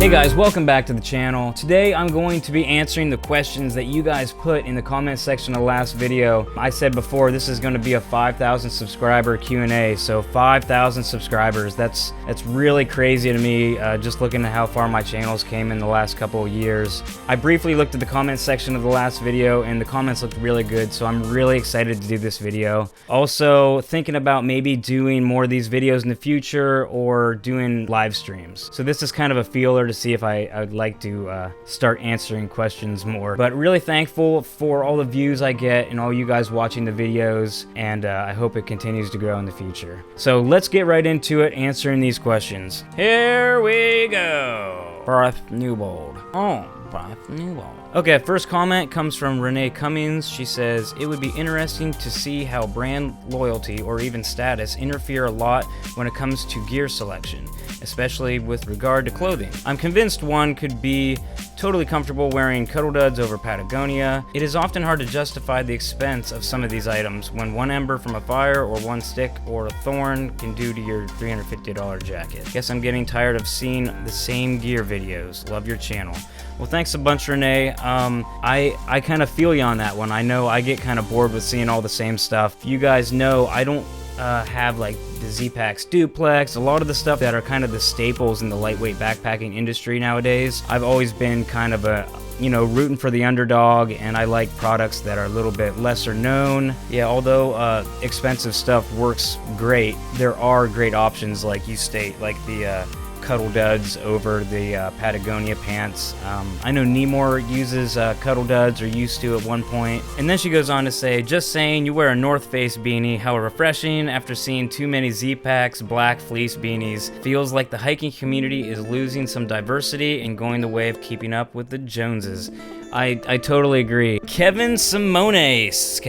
Hey guys, welcome back to the channel. Today I'm going to be answering the questions that you guys put in the comment section of the last video. I said before this is going to be a 5,000 subscriber Q&A, so 5,000 subscribers. That's really crazy to me, just looking at how far my channels came in the last couple of years. I briefly looked at the comment section of the last video and the comments looked really good, so I'm really excited to do this video. Also thinking about maybe doing more of these videos in the future or doing live streams. So this is kind of a feeler to see if I would like to start answering questions more. But really thankful for all the views I get and all you guys watching the videos, and I hope it continues to grow in the future. So let's get right into it, answering these questions. Here we go. Breath Newbold. Oh, Breath Newbold. Okay, first comment comes from Renee Cummings. She says, it would be interesting to see how brand loyalty or even status interfere a lot when it comes to gear selection, especially with regard to clothing. I'm convinced one could be totally comfortable wearing Cuddl Duds over Patagonia. It is often hard to justify the expense of some of these items when one ember from a fire or one stick or a thorn can do to your $350 jacket. Guess I'm getting tired of seeing the same gear videos. Love your channel. Well, thanks a bunch, Renee. I kind of feel you on that one. I know I get kind of bored with seeing all the same stuff. You guys know I don't have like the Z-Packs Duplex, a lot of the stuff that are kind of the staples in the lightweight backpacking industry nowadays. I've always been kind of a, rooting for the underdog, and I like products that are a little bit lesser known. Yeah, although expensive stuff works great, there are great options like you state, like the Cuddl Duds over the Patagonia pants. I know Nemor uses Cuddl Duds, or used to at one point. And then she goes on to say, just saying, you wear a North Face beanie, how refreshing after seeing too many Z-Packs black fleece beanies. Feels like the hiking community is losing some diversity and going the way of keeping up with the Joneses. I totally agree. Kevin Simones.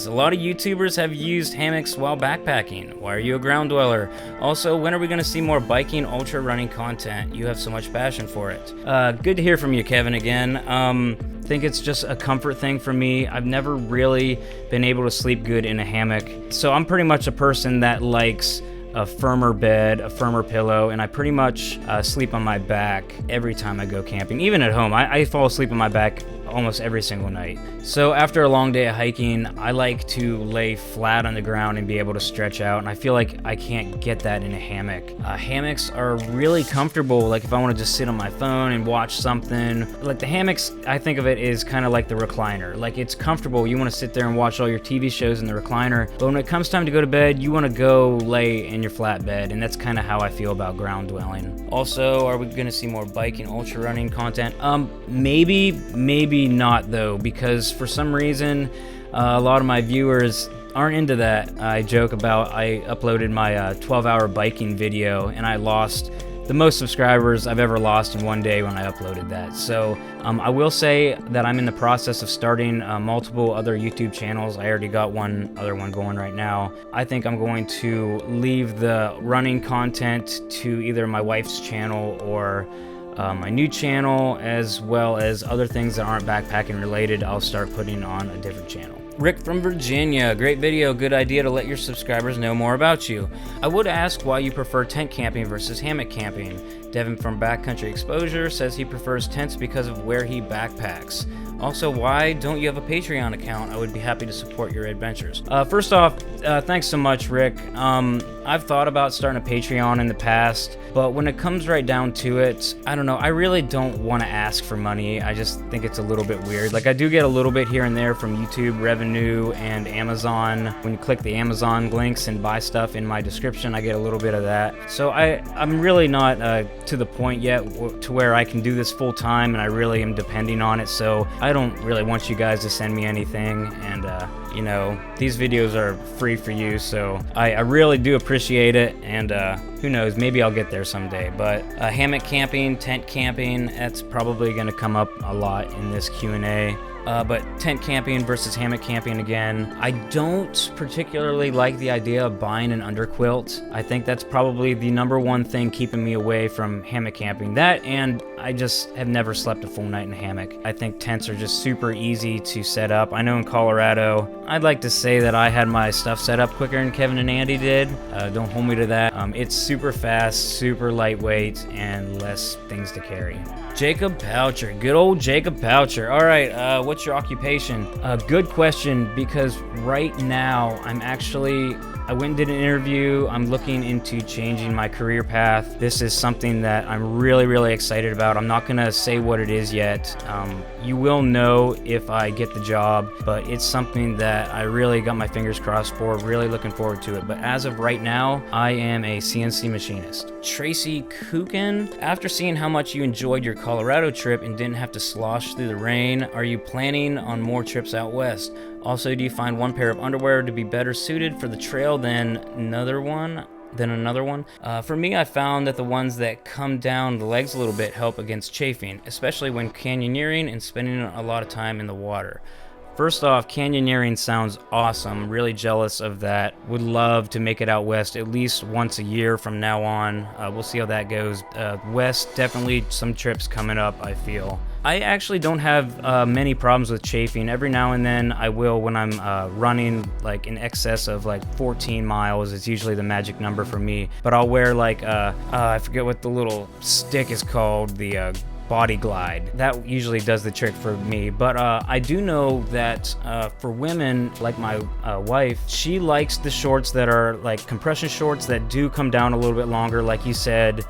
A lot of YouTubers have used hammocks while backpacking. Why are you a ground dweller? Also, when are we going to see more biking, ultra running content? You have so much passion for it. Good to hear from you, Kevin, again. Think it's just a comfort thing for me. I've never really been able to sleep good in a hammock. So I'm pretty much a person that likes a firmer bed, a firmer pillow, and I pretty much sleep on my back every time I go camping. Even at home, I fall asleep on my back almost every single night. So after a long day of hiking, I like to lay flat on the ground and be able to stretch out, and I feel like I can't get that in a hammock. Hammocks are really comfortable, like if I want to just sit on my phone and watch something. Like the hammocks, I think of it as kind of like the recliner. Like it's comfortable, you want to sit there and watch all your TV shows in the recliner, but when it comes time to go to bed, you want to go lay in your flat bed, and that's kind of how I feel about ground dwelling. Also, are we going to see more biking, ultra running content? Maybe not though, because for some reason a lot of my viewers aren't into that. I joke about I uploaded my 12-hour biking video and I lost the most subscribers I've ever lost in one day when I uploaded that. So I will say that I'm in the process of starting multiple other YouTube channels. I already got one other one going right now. I think I'm going to leave the running content to either my wife's channel or my new channel, as well as other things that aren't backpacking related. I'll start putting on a different channel. Rick from Virginia, great video, good idea to let your subscribers know more about you. I would ask why you prefer tent camping versus hammock camping. Devin from Backcountry Exposure says he prefers tents because of where he backpacks. Also, why don't you have a Patreon account? I would be happy to support your adventures. First off, thanks so much, Rick. I've thought about starting a Patreon in the past, but when it comes right down to it, I don't know, I really don't want to ask for money. I just think it's a little bit weird. Like, I do get a little bit here and there from YouTube revenue and Amazon. When you click the Amazon links and buy stuff in my description, I get a little bit of that. So I'm really not to the point yet to where I can do this full time, and I really am depending on it. So I don't really want you guys to send me anything, and these videos are free for you, so I really do appreciate it, and who knows, maybe I'll get there someday. But hammock camping, tent camping, that's probably going to come up a lot in this Q&A. but tent camping versus hammock camping again. I don't particularly like the idea of buying an underquilt. I think that's probably the number one thing keeping me away from hammock camping. That, and I just have never slept a full night in a hammock. I think tents are just super easy to set up. I know in Colorado, I'd like to say that I had my stuff set up quicker than Kevin and Andy did. Don't hold me to that. It's super fast, super lightweight, and less things to carry. Jacob Poucher, good old Jacob Poucher. All right, what's your occupation? Good question, because right now I went and did an interview. I'm looking into changing my career path. This is something that I'm really, really excited about. I'm not gonna say what it is yet. You will know if I get the job, but it's something that I really got my fingers crossed for, really looking forward to it. But as of right now, I am a CNC machinist. Tracy Kukin, after seeing how much you enjoyed your Colorado trip and didn't have to slosh through the rain, are you planning on more trips out west? Also, do you find one pair of underwear to be better suited for the trail than another one? For me, I found that the ones that come down the legs a little bit help against chafing, especially when canyoneering and spending a lot of time in the water. First off, canyoneering sounds awesome. Really jealous of that. Would love to make it out west at least once a year from now on. We'll see how that goes. West, definitely some trips coming up, I feel. I actually don't have many problems with chafing. Every now and then I will when I'm running like in excess of like 14 miles. It's usually the magic number for me. But I'll wear like, I forget what the little stick is called, the Body Glide. That usually does the trick for me. But I do know that for women, like my wife, she likes the shorts that are like compression shorts that do come down a little bit longer. Like you said,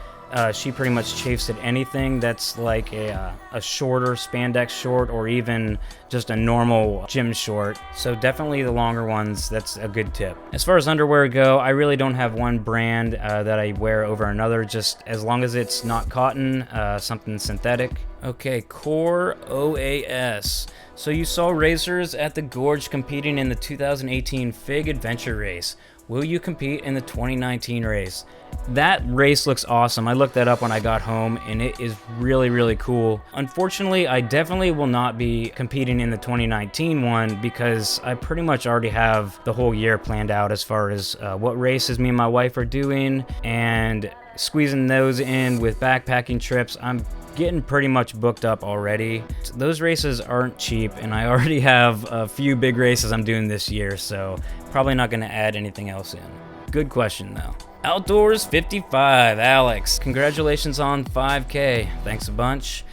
she pretty much chafes at anything that's like a shorter spandex short or even just a normal gym short. So definitely the longer ones, that's a good tip. As far as underwear go, I really don't have one brand that I wear over another, just as long as it's not cotton, something synthetic. Okay, Core OAS. So you saw racers at the Gorge competing in the 2018 FIG Adventure Race. Will you compete in the 2019 race? That race looks awesome. I looked that up when I got home and it is really, really cool. Unfortunately, I definitely will not be competing in the 2019 one because I pretty much already have the whole year planned out as far as what races me and my wife are doing, and squeezing those in with backpacking trips. I'm getting pretty much booked up already. Those races aren't cheap, and I already have a few big races I'm doing this year, so probably not going to add anything else in. Good question though. Outdoors 55, Alex. Congratulations on 5K. Thanks a bunch.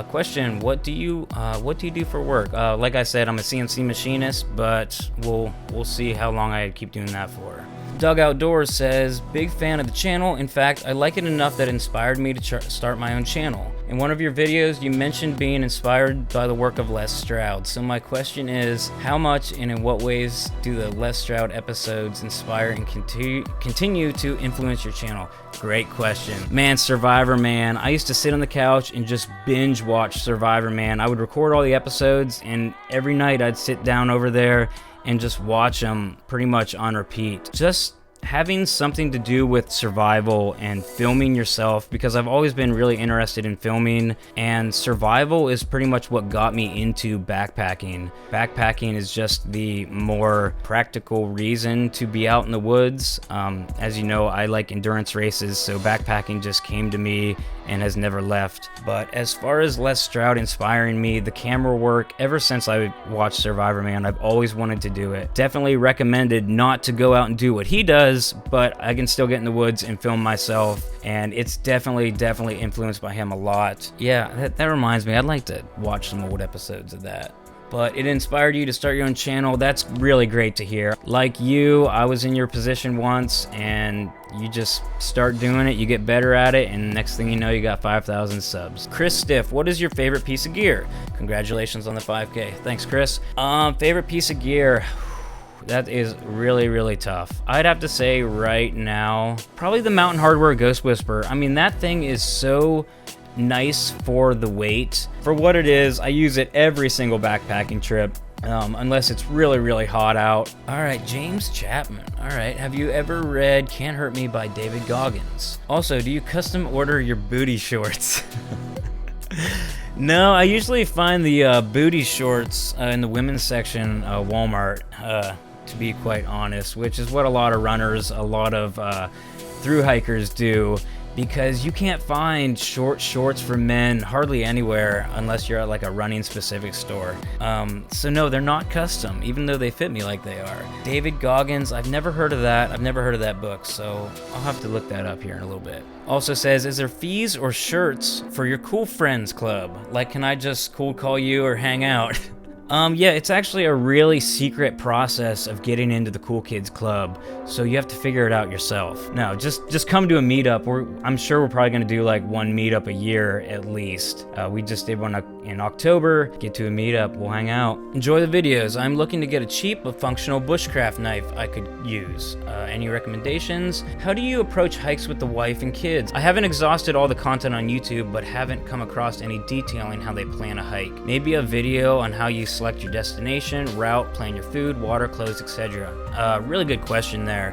Question: What do you do for work? Like I said, I'm a CNC machinist, but we'll see how long I keep doing that for. Doug Outdoors says, big fan of the channel. In fact, I like it enough that it inspired me to start my own channel. In one of your videos, you mentioned being inspired by the work of Les Stroud. So my question is, how much and in what ways do the Les Stroud episodes inspire and continue to influence your channel? Great question. Man, Survivor Man. I used to sit on the couch and just binge watch Survivor Man. I would record all the episodes, and every night I'd sit down over there and just watch them pretty much on repeat. Just having something to do with survival and filming yourself, because I've always been really interested in filming, and survival is pretty much what got me into backpacking. Backpacking is just the more practical reason to be out in the woods. As you know, I like endurance races, so backpacking just came to me and has never left. But as far as Les Stroud inspiring me, the camera work, ever since I watched Survivor Man, I've always wanted to do it. Definitely recommended not to go out and do what he does, but I can still get in the woods and film myself, and it's definitely influenced by him a lot. Yeah, that reminds me, I'd like to watch some old episodes of that. But it inspired you to start your own channel. That's really great to hear. Like you, I was in your position once, and you just start doing it, you get better at it, and next thing you know, you got 5,000 subs. Chris Stiff, what is your favorite piece of gear? Congratulations on the 5K. Thanks, Chris. Favorite piece of gear? That is really tough. I'd have to say right now, probably the Mountain Hardwear Ghost Whisperer. I mean, that thing is so nice for the weight. For what it is, I use it every single backpacking trip, unless it's really hot out. All right, James Chapman. All right, have you ever read Can't Hurt Me by David Goggins? Also, do you custom order your booty shorts? No, I usually find the booty shorts in the women's section Walmart, to be quite honest, which is what a lot of runners, a lot of thru hikers do, because you can't find short shorts for men hardly anywhere unless you're at like a running specific store. So no, they're not custom, even though they fit me like they are. David Goggins, I've never heard of that. I've never heard of that book, so I'll have to look that up here in a little bit. Also says, is there fees or shirts for your cool friends club? Like, can I just cold call you or hang out? Yeah, it's actually a really secret process of getting into the Cool Kids Club, so you have to figure it out yourself. No, just come to a meetup. I'm sure we're probably going to do like one meetup a year at least. We just did one in October. Get to a meetup, we'll hang out. Enjoy the videos. I'm looking to get a cheap but functional bushcraft knife I could use. Any recommendations? How do you approach hikes with the wife and kids? I haven't exhausted all the content on YouTube, but haven't come across any detailing how they plan a hike. Maybe a video on how you select your destination, route, plan your food, water, clothes, etc. Really good question there.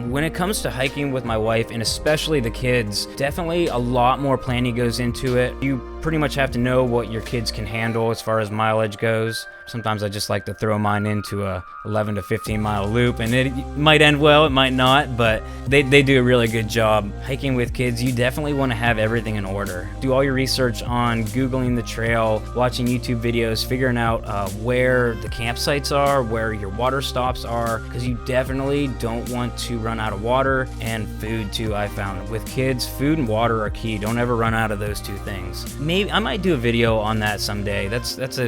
When it comes to hiking with my wife, and especially the kids, definitely a lot more planning goes into it. You pretty much have to know what your kids can handle as far as mileage goes. Sometimes I just like to throw mine into a 11 to 15 mile loop, and it might end well, it might not, but they do a really good job. Hiking with kids, you definitely want to have everything in order. Do all your research on Googling the trail, watching YouTube videos, figuring out where the campsites are, where your water stops are, because you definitely don't want to run out of water, and food too. I found with kids, food and water are key. Don't ever run out of those two things. Maybe I might do a video on that someday. That's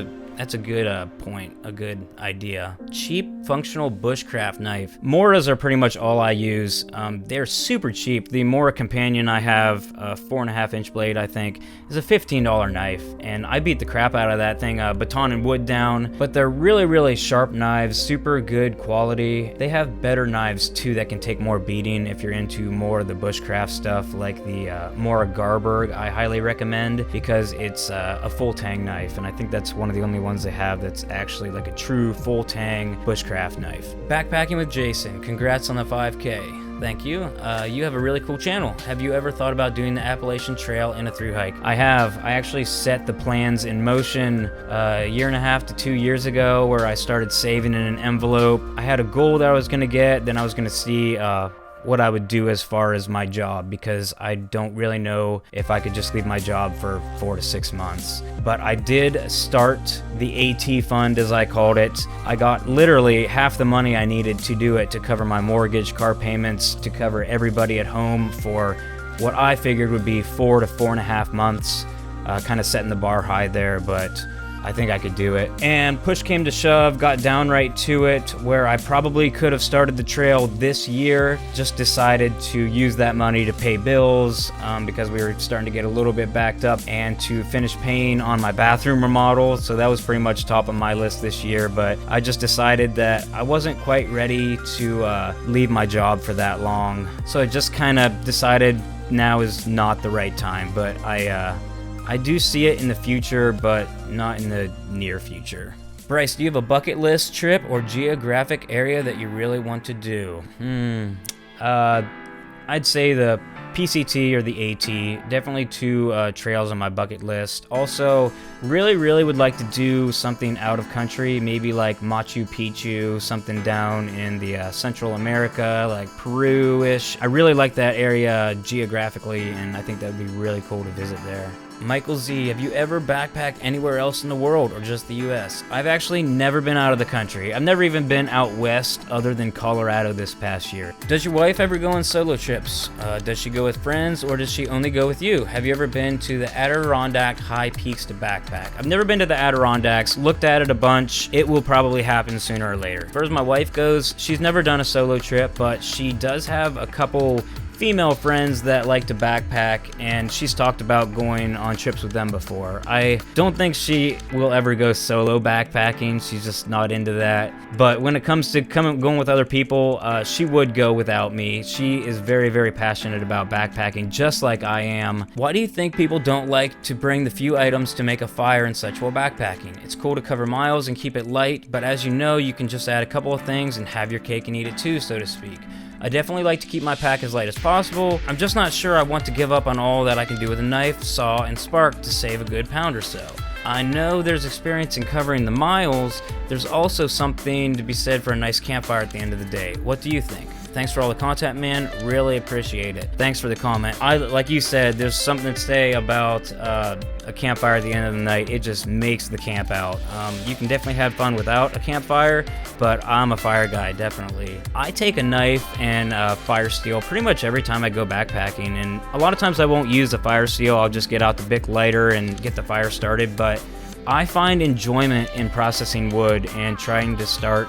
a good point, a good idea. Cheap, functional bushcraft knife. Moras are pretty much all I use. They're super cheap. The Mora Companion I have, a 4.5-inch blade, I think, is a $15 knife, and I beat the crap out of that thing, baton and wood down, but they're really, really sharp knives, super good quality. They have better knives, too, that can take more beating if you're into more of the bushcraft stuff, like the Mora Garberg, I highly recommend, because it's a full tang knife, and I think that's one of the only ones they have that's actually like a true full tang bushcraft knife. Backpacking with Jason, congrats on the 5K. Thank you. You have a really cool channel. Have you ever thought about doing the Appalachian Trail in a thru hike? I have. I actually set the plans in motion a year and a half to 2 years ago, where I started saving in an envelope. I had a goal that I was going to get, then I was going to see what I would do as far as my job, because I don't really know if I could just leave my job for 4 to 6 months. But I did start the AT fund, as I called it. I got literally half the money I needed to do it, to cover my mortgage, car payments, to cover everybody at home for what I figured would be 4 to 4.5 months. Kind of setting the bar high there, but I think I could do it. And push came to shove, got downright to it, where I probably could have started the trail this year, just decided to use that money to pay bills, because we were starting to get a little bit backed up, and to finish paying on my bathroom remodel. So that was pretty much top of my list this year, but I just decided that I wasn't quite ready to leave my job for that long. So I just kind of decided now is not the right time, but I do see it in the future, but not in the near future. Bryce, do you have a bucket list trip or geographic area that you really want to do? I'd say the PCT or the AT, definitely two trails on my bucket list. Also, really would like to do something out of country, maybe like Machu Picchu, something down in the Central America, like Peru-ish. I really like that area geographically, and I think that would be really cool to visit there. Michael Z, have you ever backpacked anywhere else in the world or just the US? I've actually never been out of the country. I've never even been out west other than Colorado this past year. Does your wife ever go on solo trips? Does she go with friends, or does she only go with you? Have you ever been to the Adirondack High Peaks to backpack? I've never been to the Adirondacks, looked at it a bunch. It will probably happen sooner or later. As far as my wife goes, she's never done a solo trip, but she does have a couple female friends that like to backpack, and she's talked about going on trips with them before. I don't think she will ever go solo backpacking. She's just not into that. But when it comes to going with other people, she would go without me. She is very passionate about backpacking, just like I am. Why do you think people don't like to bring the few items to make a fire and such while backpacking? It's cool to cover miles and keep it light, but as you know, you can just add a couple of things and have your cake and eat it too, so to speak. I definitely like to keep my pack as light as possible. I'm just not sure I want to give up on all that I can do with a knife, saw, and spark to save a good pound or so. I know there's experience in covering the miles. There's also something to be said for a nice campfire at the end of the day. What do you think? Thanks for all the content, man. Really appreciate it. Thanks for the comment. Like you said, there's something to say about a campfire at the end of the night. It just makes the camp out. You can definitely have fun without a campfire, but I'm a fire guy, definitely. I take a knife and fire steel pretty much every time I go backpacking, and a lot of times I won't use a fire steel. I'll just get out the Bic lighter and get the fire started, but I find enjoyment in processing wood and trying to start,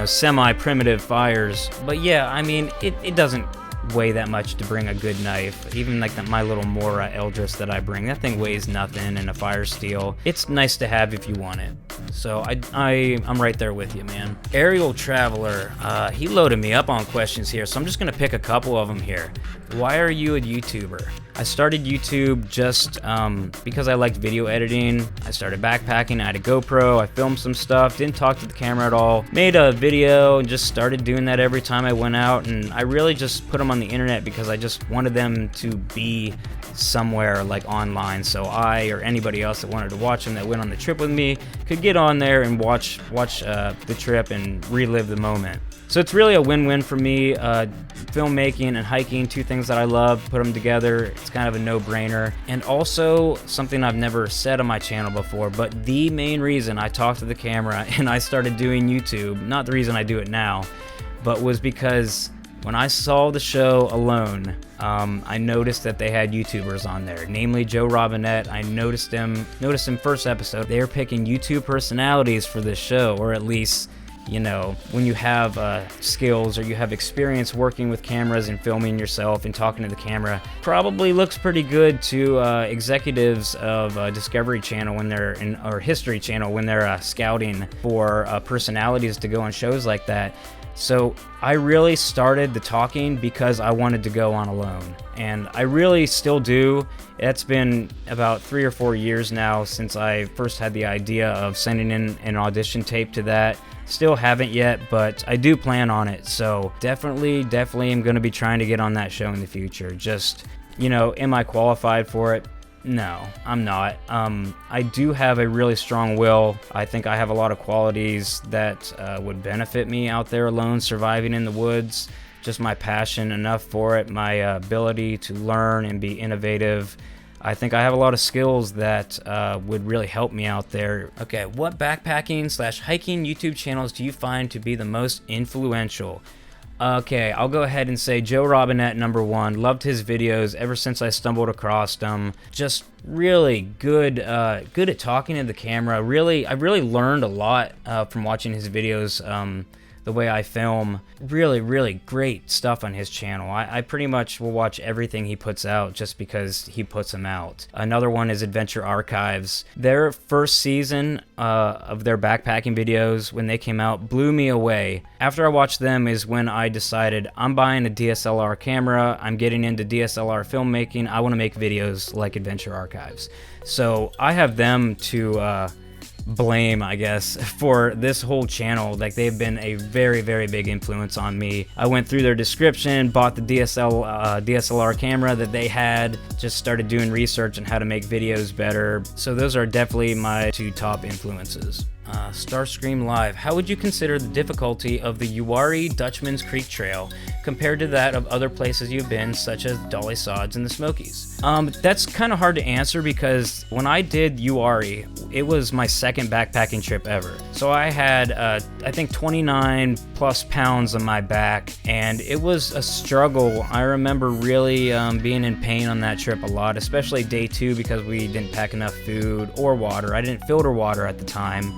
semi-primitive fires. But yeah, I mean, it doesn't weigh that much to bring a good knife. Even like my little Mora Eldris that I bring, that thing weighs nothing, and a fire steel, it's nice to have if you want it. So I'm right there with you, man. Aerial Traveler, he loaded me up on questions here, so I'm just gonna pick a couple of them here. Why are you a YouTuber? I started YouTube just because I liked video editing. I started backpacking, I had a GoPro, I filmed some stuff, didn't talk to the camera at all, made a video and just started doing that every time I went out, and I really just put them on the internet because I just wanted them to be somewhere like online, so I or anybody else that wanted to watch them that went on the trip with me could get on there and watch the trip and relive the moment. So it's really a win-win for me. Filmmaking and hiking, two things that I love, put them together, it's kind of a no-brainer. And also something I've never said on my channel before, but the main reason I talked to the camera and I started doing YouTube, not the reason I do it now, but was because when I saw the show Alone, I noticed that they had YouTubers on there, namely Joe Robinette. I noticed him first episode. They were picking YouTube personalities for this show, or at least, you know, when you have skills or you have experience working with cameras and filming yourself and talking to the camera, probably looks pretty good to executives of Discovery Channel when they're or History Channel when they're scouting for personalities to go on shows like that. So I really started the talking because I wanted to go on Alone, and I really still do. It's been about 3 or 4 years now since I first had the idea of sending in an audition tape to that. Still haven't yet, but I do plan on it. So definitely am going to be trying to get on that show in the future. Just, you know, am I qualified for it? No, I'm not. I do have a really strong will. I think I have a lot of qualities that would benefit me out there alone, surviving in the woods. Just my passion enough for it, my ability to learn and be innovative. I think I have a lot of skills that would really help me out there. Okay, what backpacking/hiking YouTube channels do you find to be the most influential? Okay, I'll go ahead and say Joe Robinette, number one. Loved his videos ever since I stumbled across them. Just really good at talking to the camera. I really learned a lot from watching his videos. The way I film, really great stuff on his channel. I pretty much will watch everything he puts out just because he puts them out. Another one is Adventure Archives. Their first season of their backpacking videos, when they came out, blew me away. After I watched them is when I decided I'm buying a DSLR camera, I'm getting into DSLR filmmaking, I want to make videos like Adventure Archives. So I have them to blame, I guess, for this whole channel. Like, they've been a very big influence on me. I went through their description, bought the DSLR camera that they had, just started doing research on how to make videos better. So those are definitely my two top influences. Starscream Live, how would you consider the difficulty of the Uwharrie Dutchman's Creek Trail compared to that of other places you've been, such as Dolly Sods and the Smokies? That's kind of hard to answer because when I did Uwharrie, it was my second backpacking trip ever. So I had, I think 29 plus pounds on my back, and it was a struggle. I remember really being in pain on that trip a lot, especially day 2 because we didn't pack enough food or water. I didn't filter water at the time.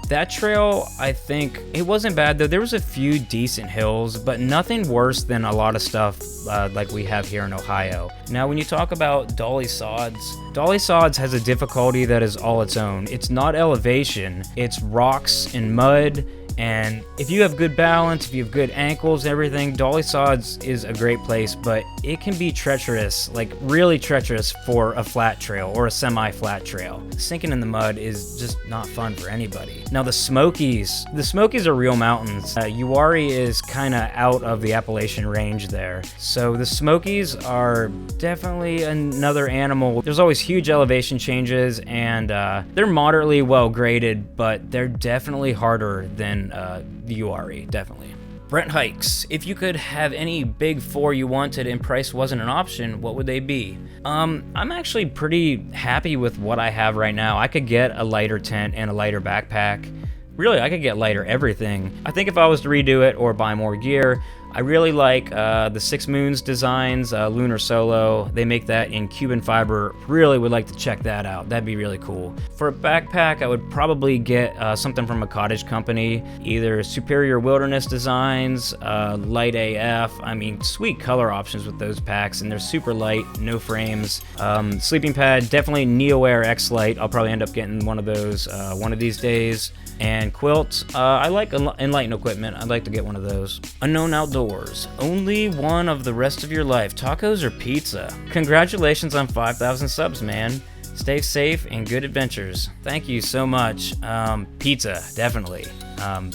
That trail, I think, it wasn't bad though. There was a few decent hills, but nothing worse than a lot of stuff like we have here in Ohio. Now, when you talk about Dolly Sods has a difficulty that is all its own. It's not elevation, it's rocks and mud And if you have good balance, if you have good ankles and everything, Dolly Sods is a great place, but it can be treacherous, like really treacherous for a flat trail or a semi-flat trail. Sinking in the mud is just not fun for anybody. Now the Smokies are real mountains. Uwharrie is kind of out of the Appalachian range there. So the Smokies are definitely another animal. There's always huge elevation changes, and they're moderately well graded, but they're definitely harder than the Uwharrie, definitely. Brent Hikes, if you could have any big four you wanted and price wasn't an option, what would they be? I'm actually pretty happy with what I have right now. I could get a lighter tent and a lighter backpack. Really, I could get lighter everything. I think if I was to redo it or buy more gear, I really like the Six Moons designs, Lunar Solo. They make that in Cuban fiber. Really would like to check that out. That'd be really cool. For a backpack, I would probably get something from a cottage company, either Superior Wilderness Designs, Light AF. I mean, sweet color options with those packs, and they're super light, no frames. Sleeping pad, definitely NeoAir X-Lite. I'll probably end up getting one of those one of these days. And quilts, I like Enlighten equipment. I'd like to get one of those. Unknown Outdoors, only one of the rest of your life, tacos or pizza? Congratulations on 5,000 subs, man. Stay safe and good adventures. Thank you so much. Pizza, definitely.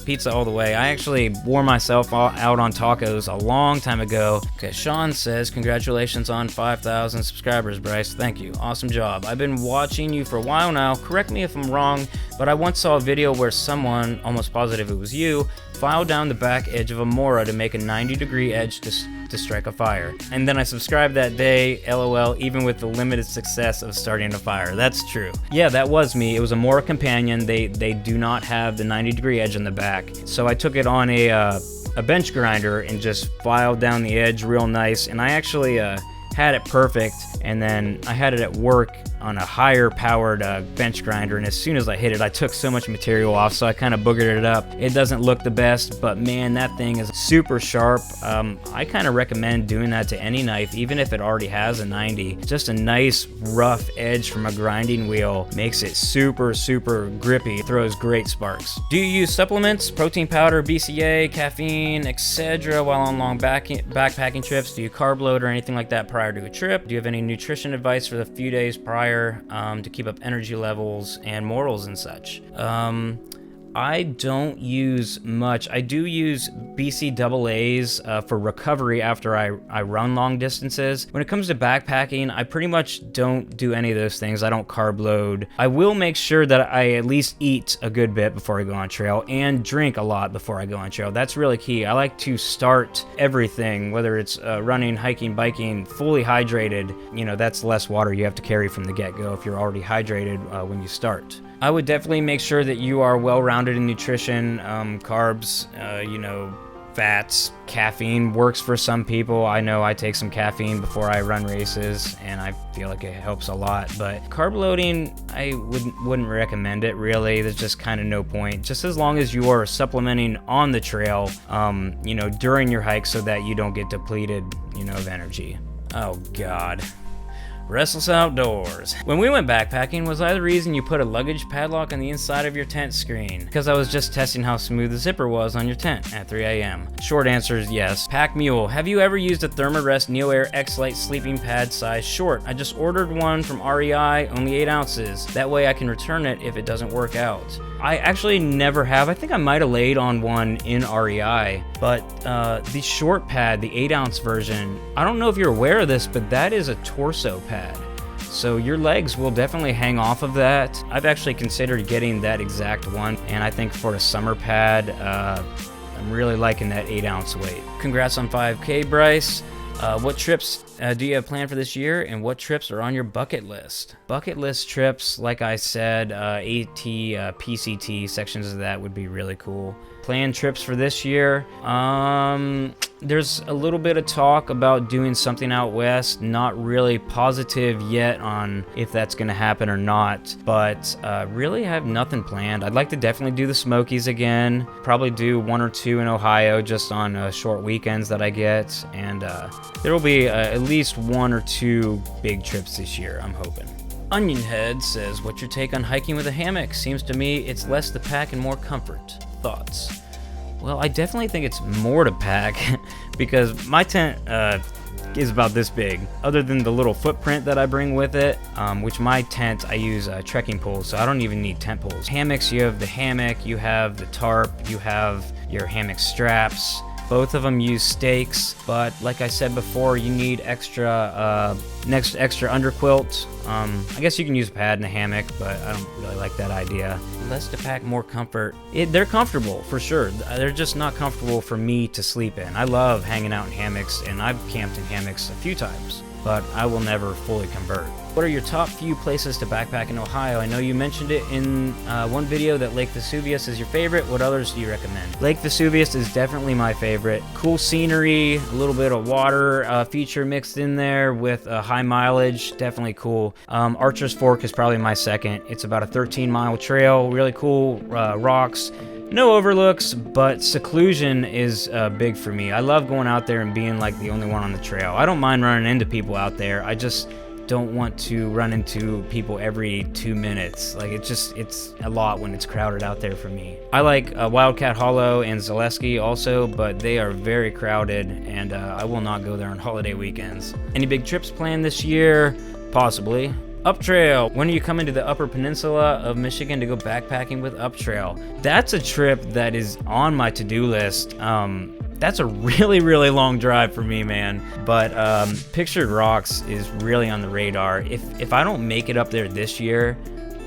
Pizza all the way. I actually wore myself out on tacos a long time ago. Okay, Sean says, congratulations on 5,000 subscribers, Bryce. Thank you. Awesome job. I've been watching you for a while now. Correct me if I'm wrong, but I once saw a video where someone, almost positive it was you, filed down the back edge of a Mora to make a 90-degree edge to strike a fire. And then I subscribed that day, LOL, even with the limited success of starting a fire. That's true. Yeah, that was me. It was a Mora Companion. They do not have the 90-degree edge in the back. So I took it on a bench grinder and just filed down the edge real nice. And I actually had it perfect, and then I had it at work on a higher powered bench grinder, and as soon as I hit it, I took so much material off, so I kind of boogered it up. It doesn't look the best, but man, that thing is super sharp. I kind of recommend doing that to any knife, even if it already has a 90. Just a nice rough edge from a grinding wheel makes it super grippy. It throws great sparks. Do you use supplements, protein powder, BCA, caffeine, etc. while on long backpacking trips? Do you carb load or anything like that prior to a trip? Do you have any nutrition advice for the few days prior to keep up energy levels and morals and such? I don't use much. I do use BCAAs for recovery after I run long distances. When it comes to backpacking, I pretty much don't do any of those things. I don't carb load. I will make sure that I at least eat a good bit before I go on trail and drink a lot before I go on trail. That's really key. I like to start everything, whether it's running, hiking, biking, fully hydrated. You know, that's less water you have to carry from the get-go if you're already hydrated when you start. I would definitely make sure that you are well-rounded in nutrition, carbs, fats. Caffeine works for some people. I know I take some caffeine before I run races, and I feel like it helps a lot. But carb loading, I wouldn't recommend it, really. There's just kind of no point. Just as long as you are supplementing on the trail, during your hike so that you don't get depleted, of energy. Oh, God. Restless Outdoors. When we went backpacking, was I the reason you put a luggage padlock on the inside of your tent screen? Because I was just testing how smooth the zipper was on your tent at 3 a.m. Short answer is yes. Pack Mule. Have you ever used a Thermarest NeoAir X-Lite sleeping pad size short? I just ordered one from REI, only 8 ounces. That way I can return it if it doesn't work out. I actually never have. I think I might have laid on one in REI, but the short pad, the 8-ounce version, I don't know if you're aware of this, but that is a torso pad. So your legs will definitely hang off of that. I've actually considered getting that exact one, and I think for a summer pad, I'm really liking that 8-ounce weight. Congrats on 5K, Bryce. What trips do you have planned for this year, and what trips are on your bucket list? Bucket list trips, like I said, AT, PCT, sections of that would be really cool. Planned trips for this year, there's a little bit of talk about doing something out west. Not really positive yet on if that's going to happen or not, but really have nothing planned. I'd like to definitely do the Smokies again, probably do 1 or 2 in Ohio just on short weekends that I get, and there will be at least 1 or 2 big trips this year, I'm hoping. Onionhead says, what's your take on hiking with a hammock? Seems to me it's less the pack and more comfort. Thoughts? Well, I definitely think it's more to pack because my tent is about this big. Other than the little footprint that I bring with it, which my tent, I use trekking poles, so I don't even need tent poles. Hammocks, you have the hammock, you have the tarp, you have your hammock straps. Both of them use stakes, but like I said before, you need extra underquilt. I guess you can use a pad and a hammock, but I don't really like that idea. Less to pack, more comfort. They're comfortable, for sure. They're just not comfortable for me to sleep in. I love hanging out in hammocks, and I've camped in hammocks a few times, but I will never fully convert. What are your top few places to backpack in Ohio? I know you mentioned it in one video that Lake Vesuvius is your favorite. What others do you recommend? Lake Vesuvius is definitely my favorite. Cool scenery, a little bit of water feature mixed in there with high mileage, definitely cool. Archer's Fork is probably my second. It's about a 13-mile trail, really cool rocks. No overlooks, but seclusion is big for me. I love going out there and being like the only one on the trail. I don't mind running into people out there. I just don't want to run into people every 2 minutes. Like it's a lot when it's crowded out there for me. I like Wildcat Hollow and Zaleski also, but they are very crowded and I will not go there on holiday weekends. Any big trips planned this year? Possibly. Uptrail. When are you coming to the Upper Peninsula of Michigan to go backpacking with Uptrail? That's a trip that is on my to-do list. That's a really, really long drive for me, man. But Pictured Rocks is really on the radar. If I don't make it up there this year,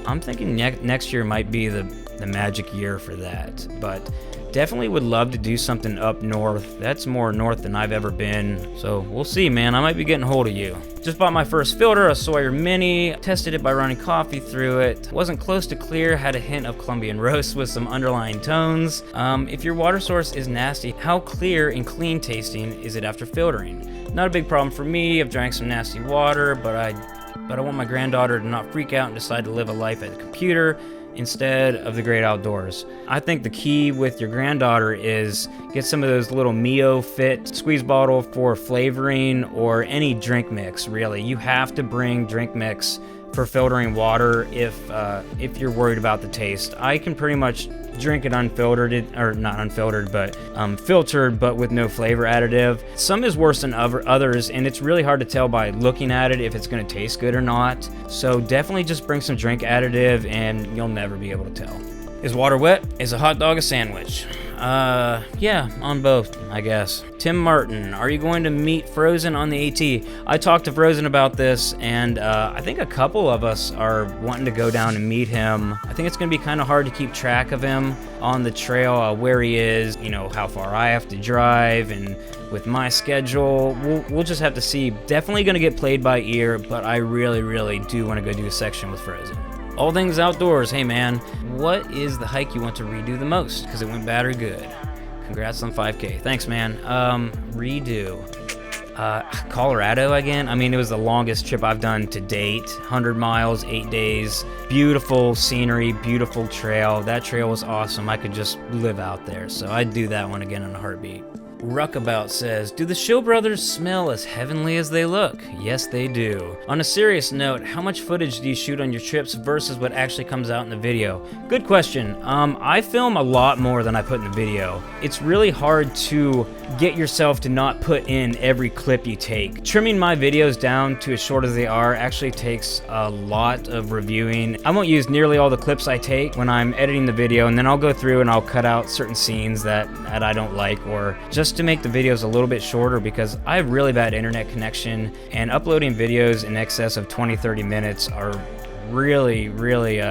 I'm thinking next year might be the magic year for that. But definitely would love to do something up north. That's more north than I've ever been. So we'll see, man. I might be getting a hold of you. Just bought my first filter, a Sawyer Mini. Tested it by running coffee through it. Wasn't close to clear, had a hint of Colombian roast with some underlying tones. If your water source is nasty, how clear and clean tasting is it after filtering? Not a big problem for me. I've drank some nasty water, but I want my granddaughter to not freak out and decide to live a life at the computer instead of the great outdoors. I think the key with your granddaughter is get some of those little Mio Fit squeeze bottle for flavoring or any drink mix, really. You have to bring drink mix for filtering water if you're worried about the taste. I can pretty much drink it unfiltered, or not unfiltered, but filtered, but with no flavor additive. Some is worse than others, and it's really hard to tell by looking at it if it's going to taste good or not. So definitely just bring some drink additive, and you'll never be able to tell. Is water wet? Is a hot dog a sandwich? Yeah, on both, I guess. Tim Martin, are you going to meet Frozen on the AT? I talked to Frozen about this, and I think a couple of us are wanting to go down and meet him. I think it's going to be kind of hard to keep track of him on the trail, where he is, you know, how far I have to drive, and with my schedule, we'll just have to see. Definitely going to get played by ear, but I really, really do want to go do a section with Frozen. All things outdoors. Hey man, what is the hike you want to redo the most? Because it went bad or good. Congrats on 5K. Thanks, man. Redo. Colorado again. I mean, it was the longest trip I've done to date. 100 miles, 8 days. Beautiful scenery, beautiful trail. That trail was awesome. I could just live out there. So I'd do that one again in a heartbeat. Ruckabout says, do the Shill brothers smell as heavenly as they look? Yes, they do. On a serious note, how much footage do you shoot on your trips versus what actually comes out in the video? Good question. I film a lot more than I put in the video. It's really hard to get yourself to not put in every clip you take. Trimming my videos down to as short as they are actually takes a lot of reviewing. I won't use nearly all the clips I take when I'm editing the video, and then I'll go through and I'll cut out certain scenes that I don't like, or just to make the videos a little bit shorter, because I have really bad internet connection, and uploading videos in excess of 20-30 minutes are really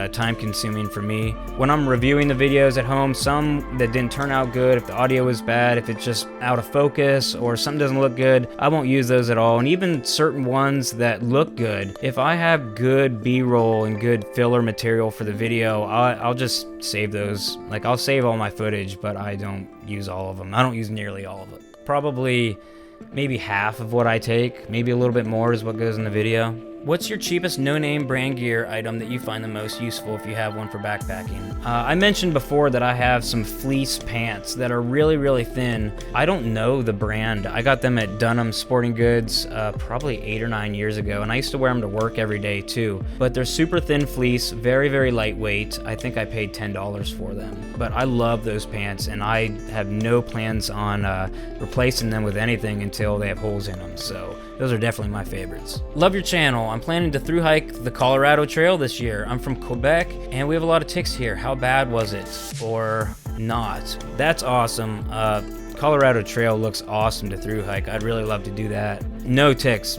time consuming for me. When I'm reviewing the videos at home, some that didn't turn out good, if the audio was bad, if it's just out of focus or something doesn't look good, I won't use those at all. And even certain ones that look good, if I have good B-roll and good filler material for the video, I'll just save those. Like, I'll save all my footage, but I don't use all of them. I don't use nearly all of it. Probably maybe half of what I take, maybe a little bit more is what goes in the video. What's your cheapest no-name brand gear item that you find the most useful if you have one for backpacking? I mentioned before that I have some fleece pants that are really, really thin. I don't know the brand. I got them at Dunham Sporting Goods probably 8 or 9 years ago, and I used to wear them to work every day too. But they're super thin fleece, very, very lightweight. I think I paid $10 for them. But I love those pants, and I have no plans on replacing them with anything until they have holes in them. So those are definitely my favorites. Love your channel. I'm planning to thru hike the Colorado Trail this year. I'm from Quebec, and we have a lot of ticks here. How bad was it? Or not? That's awesome. Colorado Trail looks awesome to thru hike. I'd really love to do that. No ticks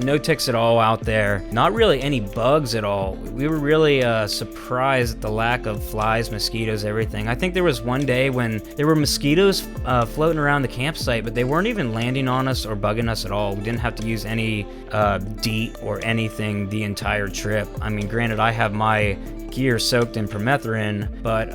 at all out there. Not really any bugs at all. We were really surprised at the lack of flies, mosquitoes, everything. I think there was one day when there were mosquitoes floating around the campsite, but they weren't even landing on us or bugging us at all. We didn't have to use any DEET or anything the entire trip. I mean, granted, I have my gear soaked in permethrin, but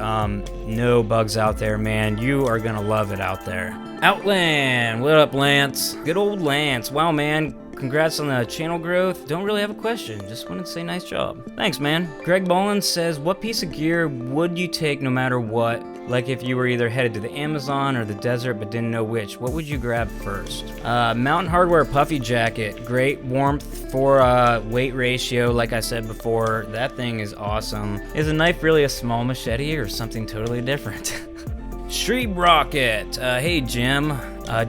no bugs out there, man. You are gonna love it out there. Outland, what up, Lance? Good old Lance. Wow, man. Congrats on the channel growth. Don't really have a question. Just wanted to say nice job. Thanks, man. Greg Mullins says, what piece of gear would you take no matter what? Like if you were either headed to the Amazon or the desert but didn't know which, what would you grab first? Mountain Hardwear puffy jacket. Great warmth for weight ratio, like I said before. That thing is awesome. Is a knife really a small machete or something totally different? Shreve Rocket. Hey, Jim.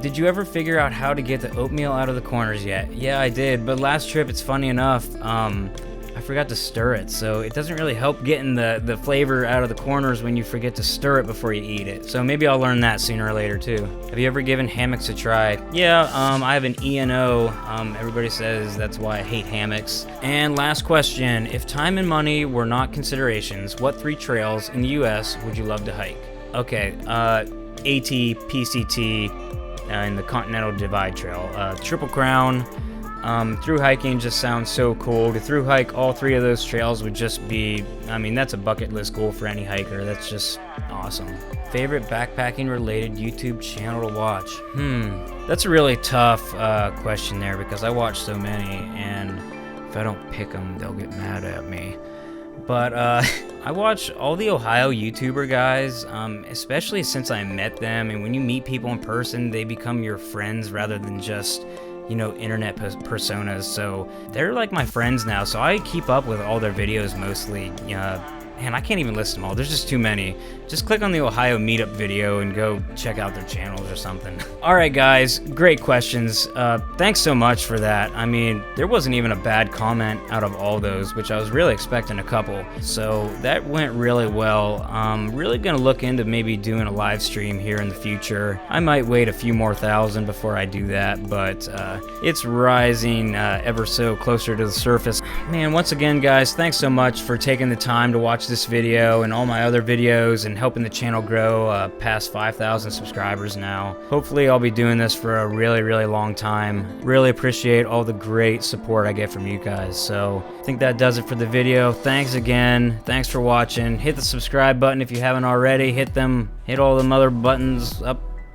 Did you ever figure out how to get the oatmeal out of the corners yet? Yeah, I did, but last trip, it's funny enough, I forgot to stir it, so it doesn't really help getting the flavor out of the corners when you forget to stir it before you eat it. So maybe I'll learn that sooner or later too. Have you ever given hammocks a try? Yeah, I have an E&O. Everybody says that's why I hate hammocks. And last question, if time and money were not considerations, what 3 trails in the US would you love to hike? Okay, AT, PCT, and the Continental Divide Trail. Triple Crown. Through hiking just sounds so cool. To through hike all 3 of those trails would just be, I mean, that's a bucket list goal for any hiker. That's just awesome. Favorite backpacking related YouTube channel to watch? That's a really tough question there because I watch so many, and if I don't pick them, they'll get mad at me. But I watch all the Ohio YouTuber guys, especially since I met them, and when you meet people in person, they become your friends rather than just, you know, internet personas. So they're like my friends now, so I keep up with all their videos mostly. Man, I can't even list them all. There's just too many. Just click on the Ohio meetup video and go check out their channels or something. All right, guys, great questions. Thanks so much for that. I mean, there wasn't even a bad comment out of all those, which I was really expecting a couple. So that went really well. I'm really gonna look into maybe doing a live stream here in the future. I might wait a few more thousand before I do that, but it's rising ever so closer to the surface. Man, once again, guys, thanks so much for taking the time to watch this video and all my other videos and helping the channel grow past 5,000 subscribers now. Hopefully I'll be doing this for a really, really long time. Really appreciate all the great support I get from you guys. So I think that does it for the video. Thanks again. Thanks for watching. Hit the subscribe button if you haven't already. Hit all the other buttons,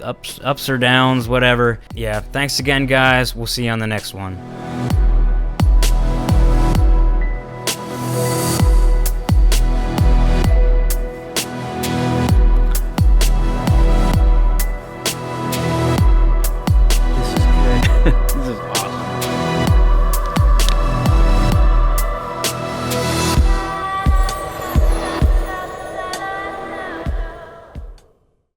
ups or downs, whatever. Yeah, thanks again, guys. We'll see you on the next one.